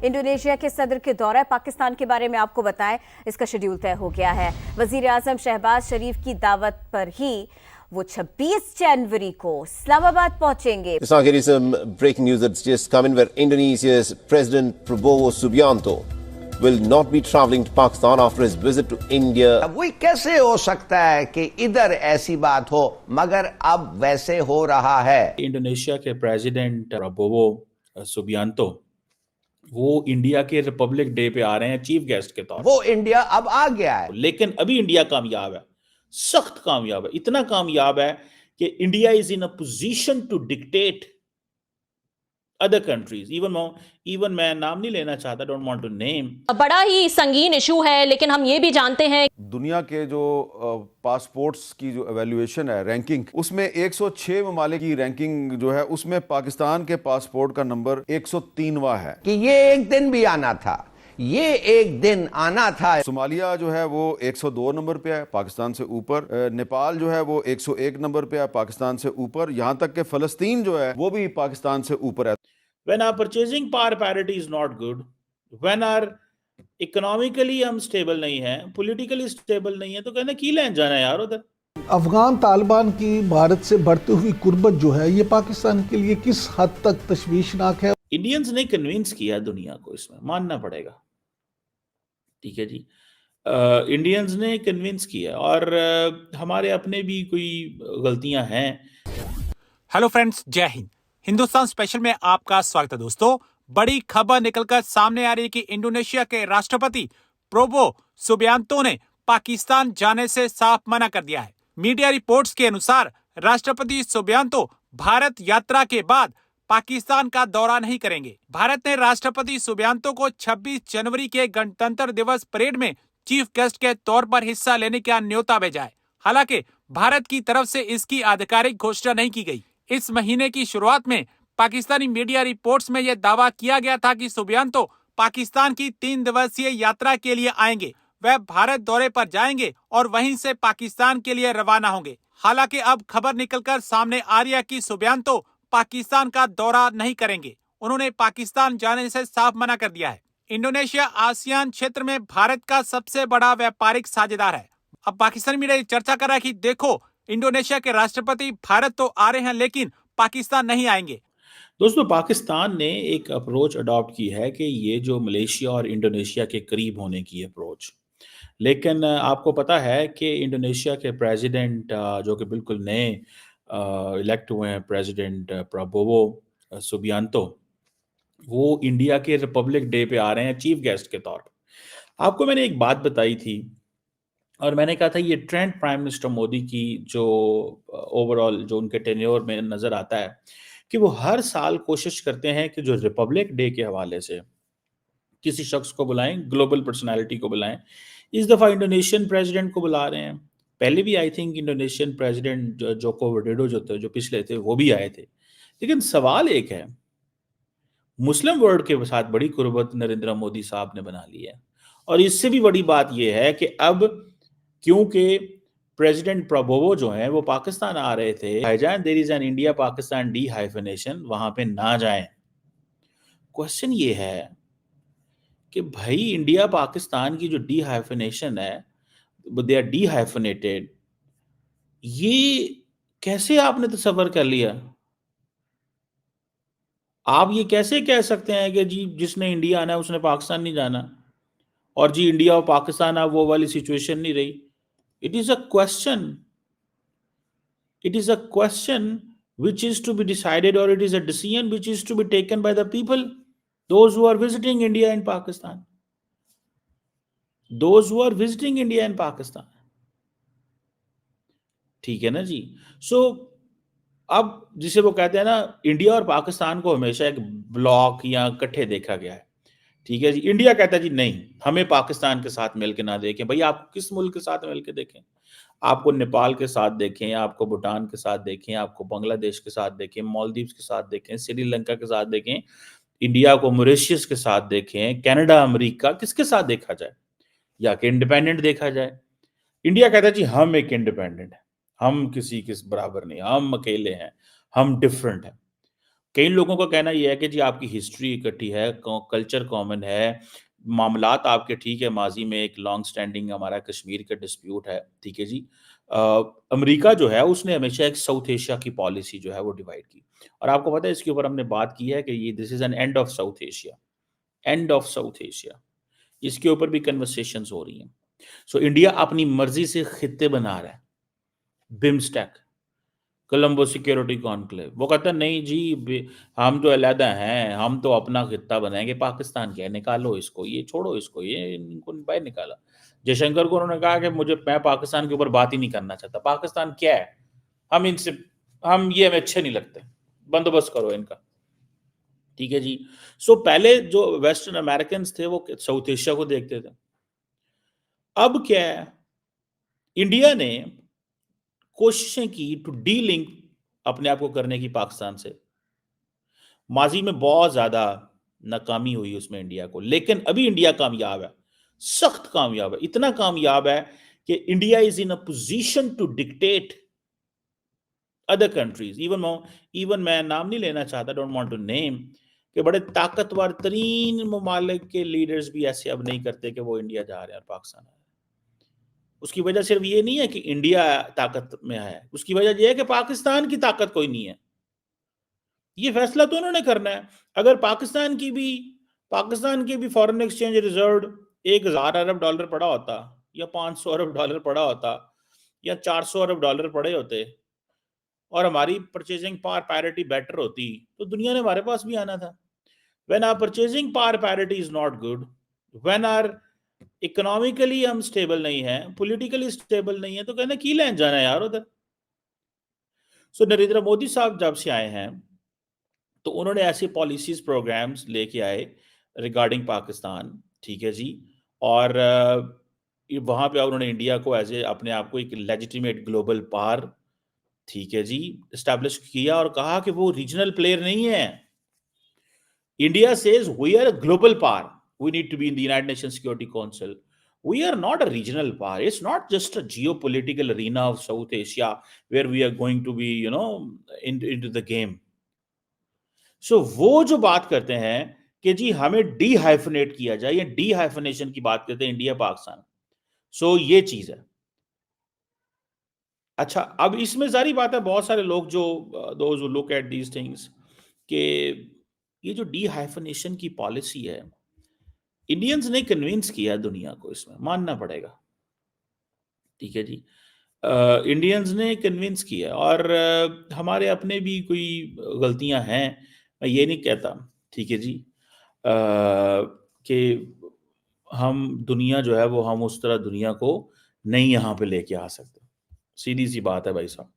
Indonesia के सदर के दौरा पाकिस्तान के बारे में आपको बताएं, इसका शेड्यूल तय हो गया है। वजीर आजम शहबाज शरीफ की दावत पर ही वो 26 जनवरी को इस्लामाबाद पहुंचेंगे। Let's now get you some breaking news that's just come in, where Indonesia's President Prabowo Subianto will not be travelling to Pakistan after his visit to India. अब वही कैसे हो सकता है कि इधर ऐसी बात हो मगर अब वैसे हो रहा है। इंडोनेशिया के प्रेसिडेंट प्रबोवो सुबियांतो वो इंडिया के रिपब्लिक डे पे आ रहे हैं चीफ गेस्ट के तौर वो इंडिया अब आ गया है, लेकिन अभी इंडिया कामयाब है, सख्त कामयाब है, इतना कामयाब है कि India is in a position to dictate other countries. Even मैं नाम नहीं लेना चाहता, डोंट वांट टू नेम। बड़ा ही संगीन इशू है, लेकिन हम ये भी जानते हैं दुनिया के जो पासपोर्ट्स की जो एवेल्युएशन है, रैंकिंग, उसमें 106 ममालिक की रैंकिंग जो है, उसमें पाकिस्तान के पासपोर्ट का नंबर 103वां है। कि ये एक दिन भी आना था, ये एक दिन आना था। सोमालिया जो है वो 102 नंबर पे है, पाकिस्तान से ऊपर। नेपाल जो है वो 101 नंबर पे है, पाकिस्तान से ऊपर। यहाँ तक कि फ़लस्तीन जो है वो भी पाकिस्तान से ऊपर है। When our purchasing power parity is not good, when our economically हम स्टेबल नहीं है, politically स्टेबल नहीं है, तो कहना की लेन जाना है यार उधर। अफगान तालिबान की भारत से बढ़ती हुई कुर्बत जो है, ये पाकिस्तान के लिए किस हद तक तशवीशनाक है। इंडियंस ने कन्विंस किया दुनिया को, इसमें मानना पड़ेगा, ठीक है जी। इंडियंस ने कन्विंस किया और हमारे अपने भी कोई गलतियां हैं। हेलो फ्रेंड्स, जय हिंद। हिंदुस्तान स्पेशल में आपका स्वागत है दोस्तों। बड़ी खबर निकलकर सामने आ रही है कि इंडोनेशिया के राष्ट्रपति प्रोबो सुबियांतो ने पाकिस्तान जाने से साफ मना कर दिया है। मीडिया रिपोर्ट्स के अनुसार राष्ट्रपति सुबियांतो भारत यात्रा के बाद पाकिस्तान का दौरा नहीं करेंगे। भारत ने राष्ट्रपति सुबियांतो को 26 जनवरी के गणतंत्र दिवस परेड में चीफ गेस्ट के तौर पर हिस्सा लेने का न्योता भेजा है। हालांकि भारत की तरफ से इसकी आधिकारिक घोषणा नहीं की गई। इस महीने की शुरुआत में पाकिस्तानी मीडिया रिपोर्ट्स में यह दावा किया गया था कि सुबियांतो पाकिस्तान की 3 दिवसीय यात्रा के लिए आएंगे। वह भारत दौरे पर जाएंगे और वहीं से पाकिस्तान के लिए रवाना होंगे। हालांकि अब खबर निकलकर सामने आ रही है कि सुबियांतो पाकिस्तान का दौरा नहीं करेंगे। उन्होंने पाकिस्तान जाने से साफ मना कर दिया है। इंडोनेशिया आसियान क्षेत्र में भारत का सबसे बड़ा व्यापारिक साझेदार है। अब पाकिस्तानी मीडिया चर्चा कर रहा है कि देखो, इंडोनेशिया के राष्ट्रपति भारत तो आ रहे हैं लेकिन पाकिस्तान नहीं आएंगे। दोस्तों, पाकिस्तान ने एक अप्रोच अडॉप्ट की है कि ये जो मलेशिया और इंडोनेशिया के करीब होने की अप्रोच, लेकिन आपको पता है कि इंडोनेशिया के प्रेसिडेंट जो कि बिल्कुल नए इलेक्ट हुए हैं, प्रेसिडेंट प्रबोवो सुबियांतो, वो इंडिया के रिपब्लिक डे पे आ रहे हैं चीफ गेस्ट के तौर पर। आपको मैंने एक बात बताई थी और मैंने कहा था ये ट्रेंड प्राइम मिनिस्टर मोदी की जो ओवरऑल जो उनके टेन्योर में नजर आता है कि वो हर साल कोशिश करते हैं कि जो रिपब्लिक डे के हवाले से किसी शख्स को बुलाएं, ग्लोबल पर्सनालिटी को बुलाएं। इस दफा इंडोनेशियन प्रेसिडेंट को बुला रहे हैं। पहले भी I think Indonesian president Joko Widodo जो पिछले थे वो भी आए थे। लेकिन सवाल एक है, मुस्लिम वर्ल्ड के साथ बड़ी कुर्बत नरेंद्र मोदी साहब ने बना ली है और इससे भी बड़ी बात यह है कि अब क्योंकि प्रेसिडेंट प्रबोवो जो है वो पाकिस्तान आ रहे थे, भाईजान there is an India Pakistan dehyphenation, वहां पे ना जाएं। क्वेश्चन ये है कि भाई इंडिया पाकिस्तान की जो डी हाइफनेशन है, दे आर डी हाइफनेटेड, ये कैसे आपने तसव्वुर कर लिया? आप ये कैसे कह सकते हैं कि जी जिसने इंडिया आना है उसने पाकिस्तान नहीं जाना, और जी इंडिया और पाकिस्तान अब वो वाली सिचुएशन नहीं रही। It is a question. It is a question which is to be decided, or it is a decision which is to be taken by the people, those who are visiting India and Pakistan. Those who are visiting India and Pakistan. ठीक है ना जी। सो अब जिसे वो कहते हैं ना, India और पाकिस्तान को हमेशा एक ब्लॉक या इकट्ठे देखा गया है, ठीक है जी। इंडिया कहता है जी नहीं, हमें पाकिस्तान के साथ मिलकर ना देखें। भाई आप किस मुल्क के साथ मिलकर देखें? आपको नेपाल के साथ देखें, आपको भूटान के साथ देखें, आपको बांग्लादेश के साथ देखें, मालदीव्स के साथ देखें, श्रीलंका के साथ देखें, इंडिया को मॉरिशस के साथ देखें, कनाडा, अमेरिका, किसके साथ देखा जाए? या कि इंडिपेंडेंट देखा जाए? इंडिया कहता है जी हम एक इंडिपेंडेंट है, हम किसी के बराबर नहीं, हम अकेले हैं, हम डिफरेंट हैं। कई लोगों का कहना ये है कि जी आपकी हिस्ट्री इकट्ठी है, कल्चर कॉमन है, मामलात आपके ठीक है, माजी में एक लॉन्ग स्टैंडिंग हमारा कश्मीर का डिस्प्यूट है, ठीक है जी। अ, अमेरिका जो है उसने हमेशा एक साउथ एशिया की पॉलिसी जो है वो डिवाइड की, और आपको पता है इसके ऊपर हमने बात की है कि ये this is an end of south Asia, end of south Asia, इसके ऊपर भी कन्वर्सेशंस हो रही हैं। सो इंडिया अपनी मर्जी से खित्ते बना रहा है, बिम्स्टेक, कोलंबो सिक्योरिटी कॉन्क्लेव, वो कहता है नहीं जी हम तो अलहदा हैं, हम तो अपना खित्ता बनाएंगे, पाकिस्तान क्या है, निकालो इसको, ये छोड़ो इसको, ये इनको बाहर निकाला। जयशंकर को उन्होंने कहा कि मैं पाकिस्तान के ऊपर बात ही नहीं करना चाहता, पाकिस्तान क्या है, हम ये हमें अच्छे नहीं लगते, बंदोबस्त करो इनका, ठीक है जी। सो पहले जो वेस्टर्न अमेरिकन थे वो साउथ एशिया को देखते थे, अब क्या है, इंडिया ने कोशिशें की टू डीलिंक अपने आप को करने की पाकिस्तान से, माजी में बहुत ज्यादा नाकामी हुई उसमें इंडिया को, लेकिन अभी इंडिया कामयाब है, सख्त कामयाब है, इतना कामयाब है कि India is in a position to dictate other countries, even मैं नाम नहीं लेना चाहता, डोंट वांट टू नेम, कि बड़े ताकतवर तरीन ममालिक के लीडर्स भी ऐसे अब नहीं करते कि वो इंडिया जा रहे हैं और पाकिस्तान आ रहे हैं। उसकी वजह सिर्फ ये नहीं है कि इंडिया ताकत में है, उसकी वजह यह है कि पाकिस्तान की ताकत कोई नहीं है। ये फैसला तो उन्होंने करना है। अगर पाकिस्तान की भी फॉरेन एक्सचेंज रिजर्व 1000 अरब डॉलर पड़ा होता, या 500 अरब डॉलर पड़ा होता, या 400 अरब डॉलर पड़े होते, और हमारी परचेजिंग पावर पैरिटी बेटर होती, तो दुनिया ने हमारे पास भी आना था। When our purchasing power parity is not good, when our economically हम स्टेबल नहीं है, पॉलिटिकली स्टेबल नहीं है, तो कहना की लैन जाना है यार उधर। सो नरेंद्र मोदी साहब जब से आए हैं तो उन्होंने ऐसे पॉलिसीज प्रोग्राम्स लेके आए रिगार्डिंग पाकिस्तान, ठीक है जी, और वहां पे उन्होंने इंडिया को एज ए अपने आप को एक लेजिटिमेट ग्लोबल पावर, ठीक है जी, एस्टैब्लिश किया और कहा कि वो रीजनल प्लेयर नहीं है। India says we are a global power, we need to be in the United Nations Security Council. We are not a regional power. It's not just a geopolitical arena of South Asia where we are going to be, into the game. So वो जो बात करते हैं कि जी हमें D hyphenate किया जाए, या डी हाइफनेशन की बात करते हैं इंडिया पाकिस्तान, सो ये चीज है। अच्छा, अब इसमें सारी बात है, बहुत सारे लोग जो those who look at these things, कि ये जो डी हाइफनेशन की पॉलिसी है, इंडियंस ने कन्विंस किया दुनिया को, इसमें मानना पड़ेगा, ठीक है जी। इंडियंस ने कन्विंस किया, और हमारे अपने भी कोई गलतियां हैं, मैं ये नहीं कहता, ठीक है जी, कि हम दुनिया जो है वो हम उस तरह दुनिया को नहीं यहाँ पे लेके आ सकते, सीधी सी बात है भाई साहब।